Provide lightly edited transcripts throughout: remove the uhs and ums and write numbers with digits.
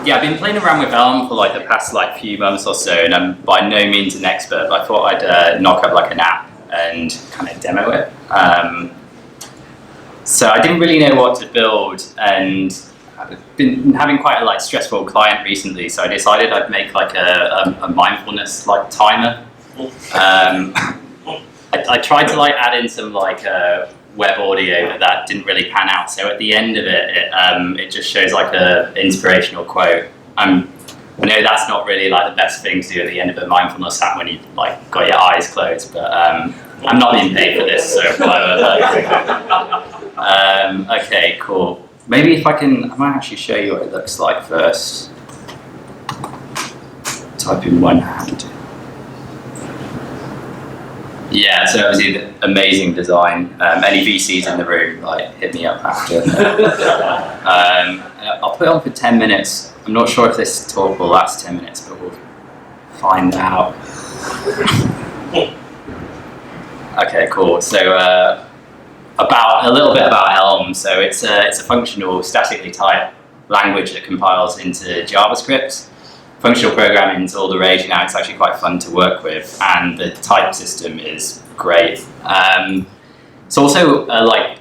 Yeah, I've been playing around with Elm for like the past like few months or so, and I'm by no means an expert, but I thought I'd knock up like an app and kind of demo it. So I didn't really know what to build, and I've been having quite a like stressful client recently, so I decided I'd make like a mindfulness like timer. I tried to like add in some like web audio, but that didn't really pan out. So at the end of it, it just shows like a inspirational quote. I know that's not really like the best thing to do at the end of a mindfulness app when you like got your eyes closed, but I'm not being paid for this, so whatever. Okay, cool. Maybe if I might actually show you what it looks like first. Type in one hand. Yeah, so obviously the amazing design. Any VCs in the room, like hit me up after. I'll put it on for 10 minutes. I'm not sure if this talk will last 10 minutes, but we'll find out. Okay, cool. So a little bit about Elm. So it's a functional, statically typed language that compiles into JavaScript. Functional programming is all the rage now. It's actually quite fun to work with, and the type system is great. It's also like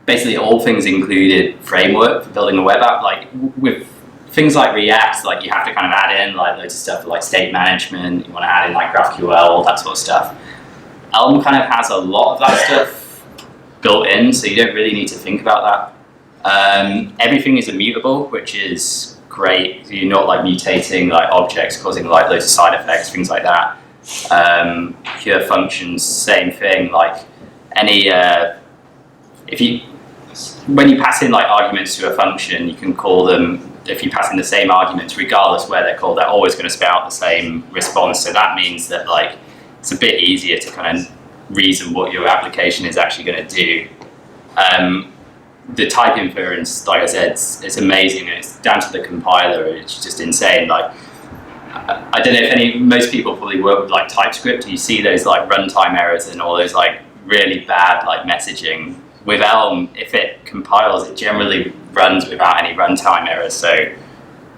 basically all things included framework for building a web app. Like with things like React, like you have to kind of add in like loads of stuff like state management. You want to add in like GraphQL, all that sort of stuff. Elm kind of has a lot of that stuff built in, so you don't really need to think about that. Everything is immutable, which is great. You're not like mutating like objects, causing like loads of side effects, things like that. Pure functions, same thing. Like any, when you pass in like arguments to a function, you can call them. If you pass in the same arguments, regardless where they're called, they're always going to spit out the same response. So that means that like it's a bit easier to kind of reason what your application is actually going to do. The type inference, like I said, it's amazing, and it's down to the compiler. It's just insane. Like I don't know if most people probably work with like TypeScript. You see those like runtime errors and all those like really bad like messaging. With Elm, if it compiles, it generally runs without any runtime errors. So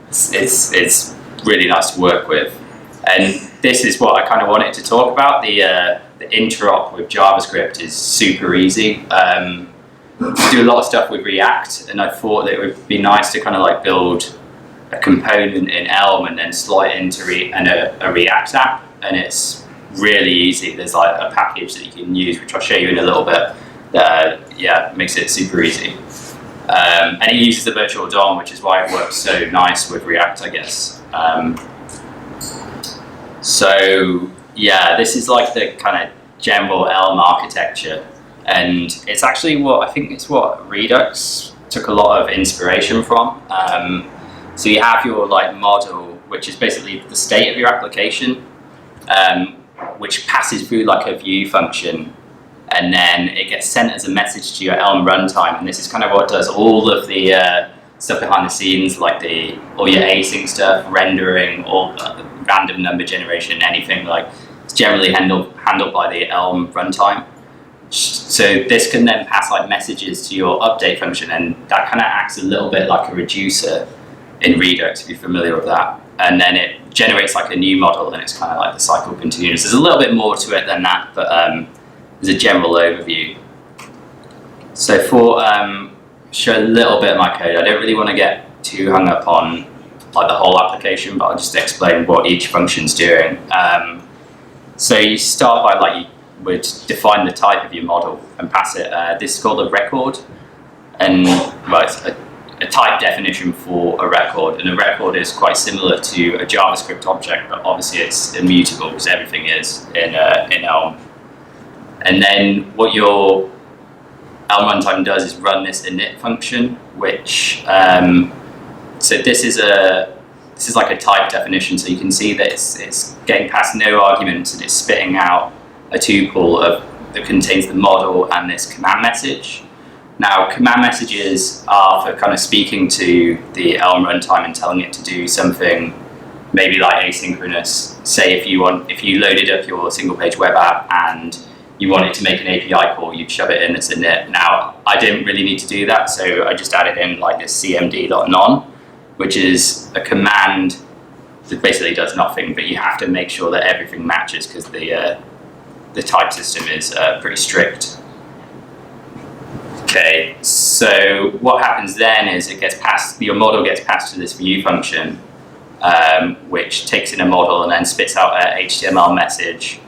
it's really nice to work with. And this is what I kind of wanted to talk about. The interop with JavaScript is super easy. Do a lot of stuff with React, and I thought that it would be nice to kind of like build a component in Elm and then slot it into a React app, and it's really easy. There's like a package that you can use, which I'll show you in a little bit. Yeah, makes it super easy. And it uses the virtual DOM, which is why it works so nice with React, I guess. So yeah, this is like the kind of general Elm architecture. And it's actually what Redux took a lot of inspiration from. So you have your like model, which is basically the state of your application, which passes through like a view function, and then it gets sent as a message to your Elm runtime. And this is kind of what does all of the stuff behind the scenes, like all your async stuff, rendering, all random number generation, anything like it's generally handled by the Elm runtime. So this can then pass like messages to your update function, and that kind of acts a little bit like a reducer in Redux, if you're familiar with that. And then it generates like a new model, and it's kind of like the cycle continues. There's a little bit more to it than that, but there's a general overview. So show a little bit of my code. I don't really want to get too hung up on like the whole application, but I'll just explain what each function's doing. So you start by like you would define the type of your model and pass it. This is called a record, and well, it's a type definition for a record, and a record is quite similar to a JavaScript object, but obviously it's immutable because everything is in Elm. And then what your Elm runtime does is run this init function, which so this is like a type definition. So you can see that it's getting past no arguments, and it's spitting out a tuple that contains the model and this command message. Now, command messages are for kind of speaking to the Elm runtime and telling it to do something, maybe like asynchronous. Say if you loaded up your single page web app and you wanted to make an API call, you'd shove it in as init. Now, I didn't really need to do that, so I just added in like this cmd.non, which is a command that basically does nothing, but you have to make sure that everything matches because the type system is pretty strict. Okay, so what happens then is your model gets passed to this view function, which takes in a model and then spits out a HTML message,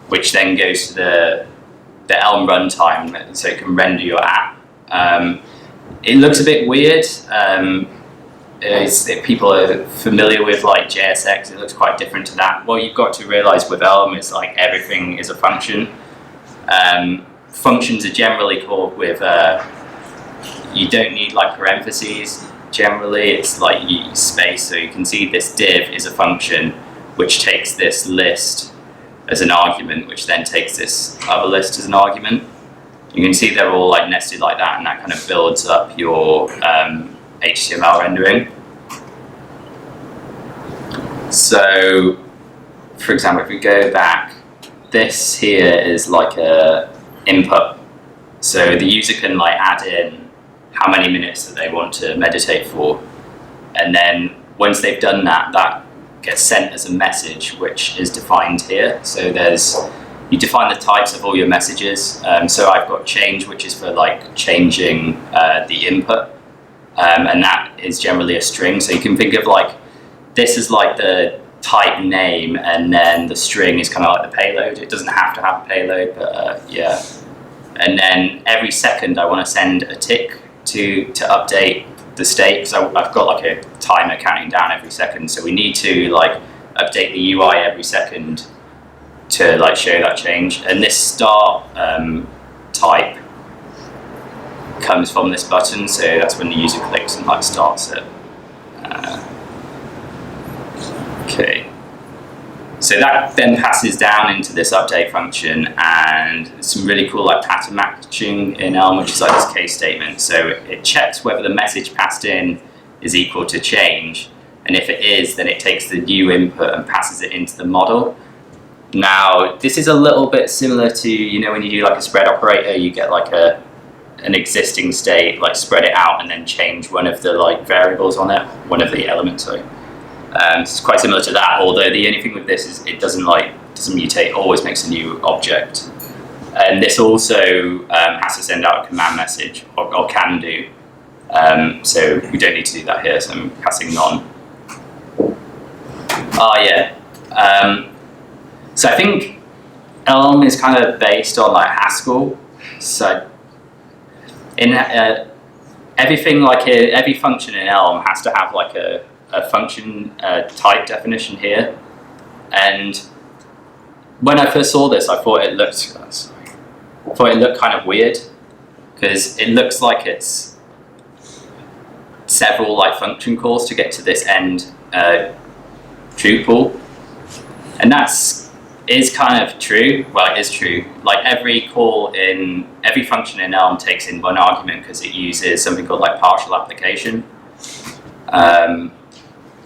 which then goes to the Elm runtime so it can render your app. It looks a bit weird. If people are familiar with like JSX, it looks quite different to that. What you've got to realize with Elm is like everything is a function. Functions are generally called with, you don't need like parentheses. Generally, it's like you use space. So you can see this div is a function which takes this list as an argument, which then takes this other list as an argument. You can see they're all like nested like that, and that kind of builds up your HTML rendering. So, for example, if we go back, this here is like a input. So the user can like add in how many minutes that they want to meditate for, and then once they've done that, that gets sent as a message, which is defined here. So you define the types of all your messages. So I've got change, which is for like changing the input, and that is generally a string. So you can think of like this is like the type name, and then the string is kind of like the payload. It doesn't have to have a payload, but yeah. And then every second I want to send a tick to update the state, because I've got like a timer counting down every second. So we need to like update the UI every second to like show that change. And this start type comes from this button, so that's when the user clicks and like starts it. Okay. So that then passes down into this update function, and some really cool like pattern matching in Elm, which is like this case statement. So it checks whether the message passed in is equal to change, and if it is, then it takes the new input and passes it into the model. Now, this is a little bit similar to, you know, when you do like a spread operator, you get like an existing state, like spread it out and then change one of the like variables on it, one of the elements, sorry. It's quite similar to that, although the only thing with this is it doesn't mutate, it always makes a new object. And this also has to send out a command message, or can do. So we don't need to do that here, so I'm passing none. So I think Elm is kind of based on like Haskell. So in everything, like every function in Elm has to have like a function type definition here. And when I first saw this, I thought it looked kind of weird, because it looks like it's several like function calls to get to this end tuple, and is kind of true. Well, it is true. Like every function in Elm takes in one argument because it uses something called like partial application.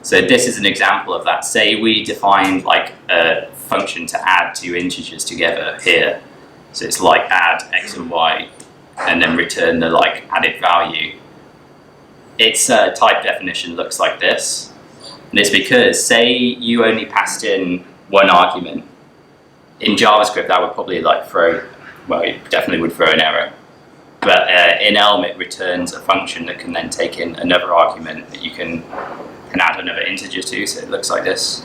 So this is an example of that. Say we defined like a function to add two integers together here. So it's like add x and y, and then return the like added value. Its type definition looks like this. And it's because, say you only passed in one argument. In JavaScript, that would probably like it definitely would throw an error. But in Elm, it returns a function that can then take in another argument that you can add another integer to, so it looks like this.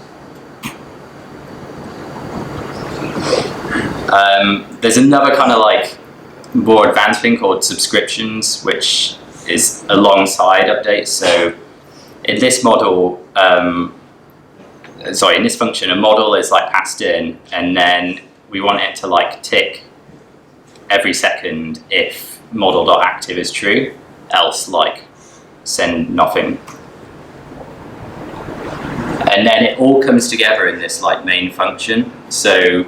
There's another kind of like more advanced thing called subscriptions, which is alongside updates. So in this model, in this function, a model is like passed in, and then we want it to like tick every second if model.active is true, else like send nothing. And then it all comes together in this like main function. So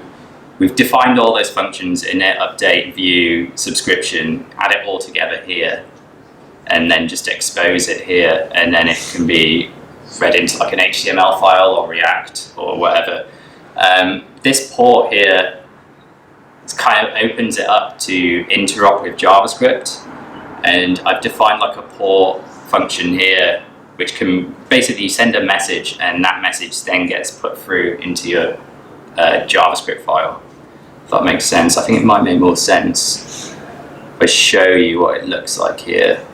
we've defined all those functions in it: update, view, subscription, add it all together here, and then just expose it here, and then it can be read into like an HTML file or React or whatever. This port here kind of opens it up to interop with JavaScript, and I've defined like a port function here which can basically send a message, and that message then gets put through into your JavaScript file. If that makes sense. I think it might make more sense if I show you what it looks like here.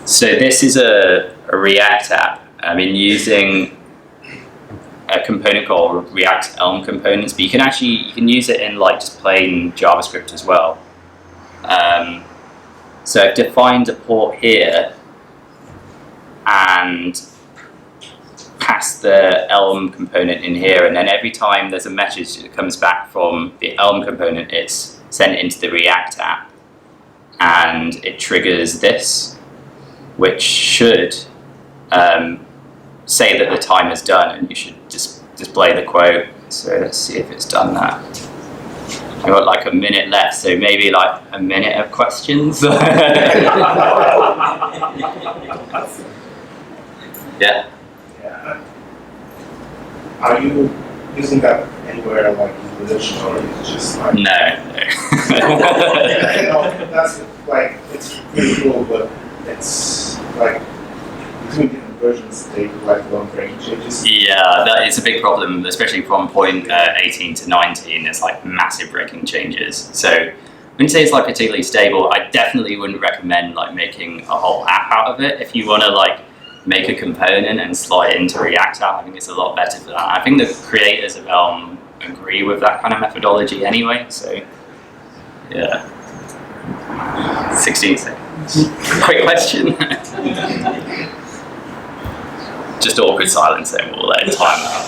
So this is a React app. I'm using a component called React Elm components, but you can use it in like just plain JavaScript as well. So I've defined a port here and passed the Elm component in here, and then every time there's a message that comes back from the Elm component, it's sent into the React app, and it triggers this, which should say that the time is done, and you should just display the quote. So let's see if it's done that. I've got like a minute left, so maybe like a minute of questions. Yeah. Yeah. Are you using that anywhere like in relation, or is it just like? No. That's like, it's pretty cool, but it's like between different versions they do like long breaking changes. Yeah, that is a big problem, especially from point 18 to 19. There's like massive breaking changes. So I wouldn't say it's like particularly stable. I definitely wouldn't recommend like making a whole app out of it. If you want to like make a component and slot it into React app, I think it's a lot better for that. I think the creators of Elm agree with that kind of methodology anyway. So yeah, 16 seconds. Quick question. Just awkward silence, then we'll let time out.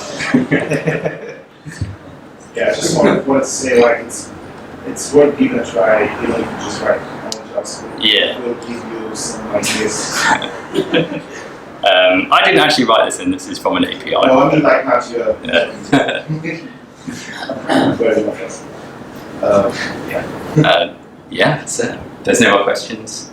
Yeah, I just wanted to say like it's worth giving a try, even if you just write only JavaScript. Yeah. It will give you some ideas. I didn't actually write this in. This is from an API. No, I mean like not your. Yeah. Yeah. So there's no more questions.